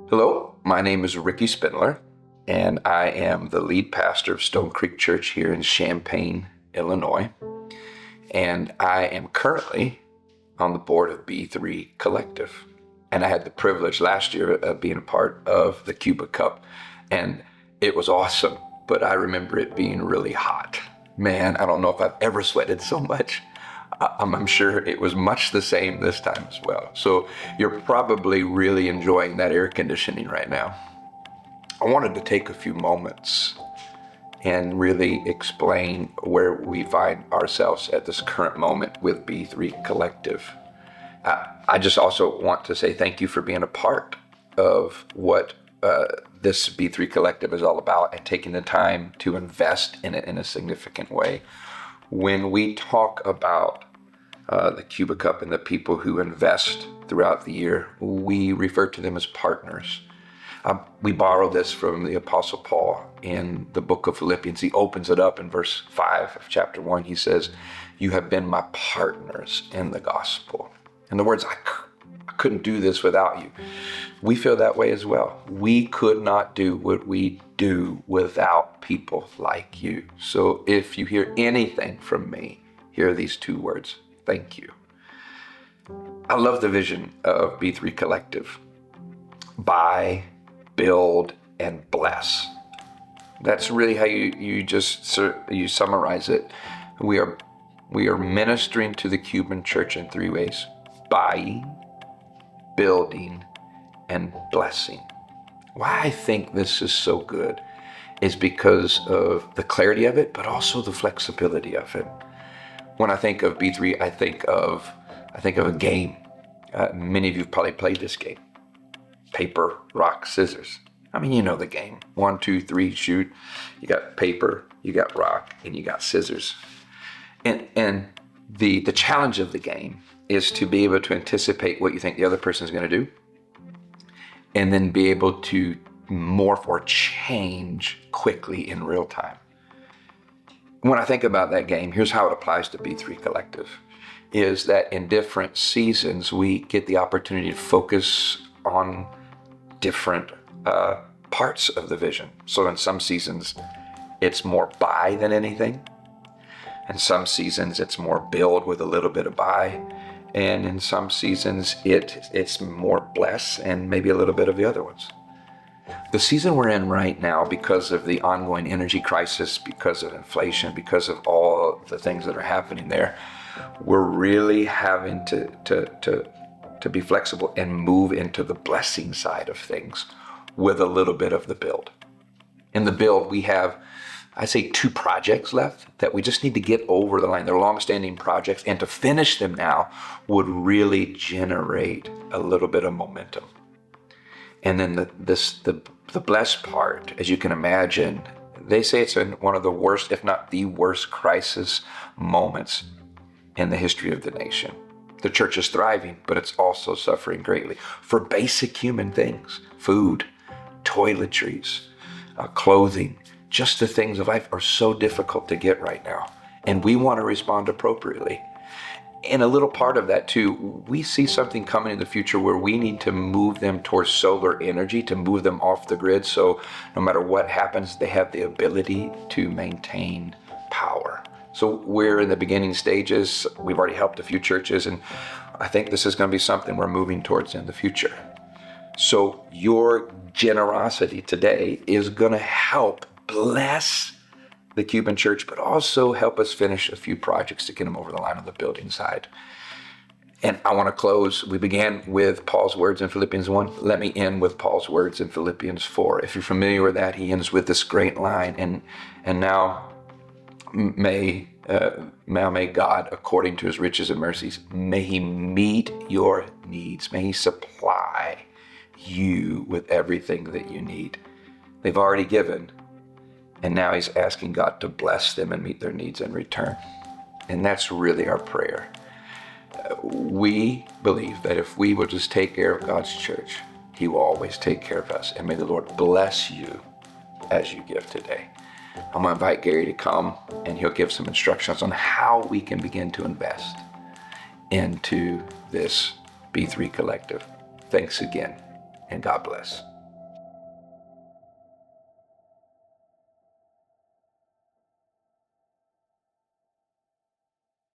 Hello, my name is Ricky Spindler, and I am the lead pastor of Stone Creek Church here in Champaign, Illinois. And I am currently on the board of B3 Collective. And I had the privilege last year of being a part of the Cuba Cup, and it was awesome, but I remember it being really hot. Man, I don't know if I've ever sweated so much. I'm sure it was much the same this time as well. So you're probably really enjoying that air conditioning right now. I wanted to take a few moments and really explain where we find ourselves at this current moment with B3 Collective. I just also want to say thank you for being a part of what this B3 Collective is all about and taking the time to invest in it in a significant way. When we talk about the Cuba Cup and the people who invest throughout the year, we refer to them as partners. We borrow this from the Apostle Paul in the book of Philippians. He opens it up in verse 5 of chapter 1. He says, "You have been my partners in the gospel." In other words, I couldn't do this without you. We feel that way as well. We could not do what we do without people like you. So if you hear anything from me, hear these two words: thank you. I love the vision of B3 Collective. Buy, build, and bless. That's really how you summarize it. We are ministering to the Cuban church in three ways: buying, building, and blessing. Why I think this is so good is because of the clarity of it, but also the flexibility of it. When I think of B3, I think of a game. Many of you have probably played this game. Paper, rock, scissors. I mean, you know the game. 1, 2, 3, shoot. You got paper, you got rock, and you got scissors. And the challenge of the game is to be able to anticipate what you think the other person is going to do, and then be able to morph or change quickly in real time. When I think about that game, here's how it applies to B3 Collective, is that in different seasons, we get the opportunity to focus on different parts of the vision. So in some seasons, it's more buy than anything. In some seasons, it's more build with a little bit of buy. And in some seasons, it's more bless and maybe a little bit of the other ones. The season we're in right now, because of the ongoing energy crisis, because of inflation, because of all the things that are happening there, we're really having to be flexible and move into the blessing side of things with a little bit of the build. In the build, we have, I say, 2 projects left that we just need to get over the line. They're long-standing projects, and to finish them now would really generate a little bit of momentum. And then the blessed part, as you can imagine, they say it's in one of the worst, if not the worst, crisis moments in the history of the nation. The church is thriving, but it's also suffering greatly for basic human things: food, toiletries, clothing. Just the things of life are so difficult to get right now, and we want to respond appropriately. And a little part of that too, we see something coming in the future where we need to move them towards solar energy, to move them off the grid, so no matter what happens, they have the ability to maintain power. So we're in the beginning stages. We've already helped a few churches, and I think this is going to be something we're moving towards in the future. So your generosity today is going to help bless the Cuban church, but also help us finish a few projects to get them over the line on the building side. And I want to close. We began with Paul's words in Philippians 1. Let me end with Paul's words in Philippians 4. If you're familiar with that, he ends with this great line. And now may God, according to his riches and mercies, may he meet your needs. May he supply you with everything that you need. They've already given, and now he's asking God to bless them and meet their needs in return. And that's really our prayer. We believe that if we will just take care of God's church, he will always take care of us. And may the Lord bless you as you give today. I'm going to invite Gary to come, and he'll give some instructions on how we can begin to invest into this B3 Collective. Thanks again, and God bless.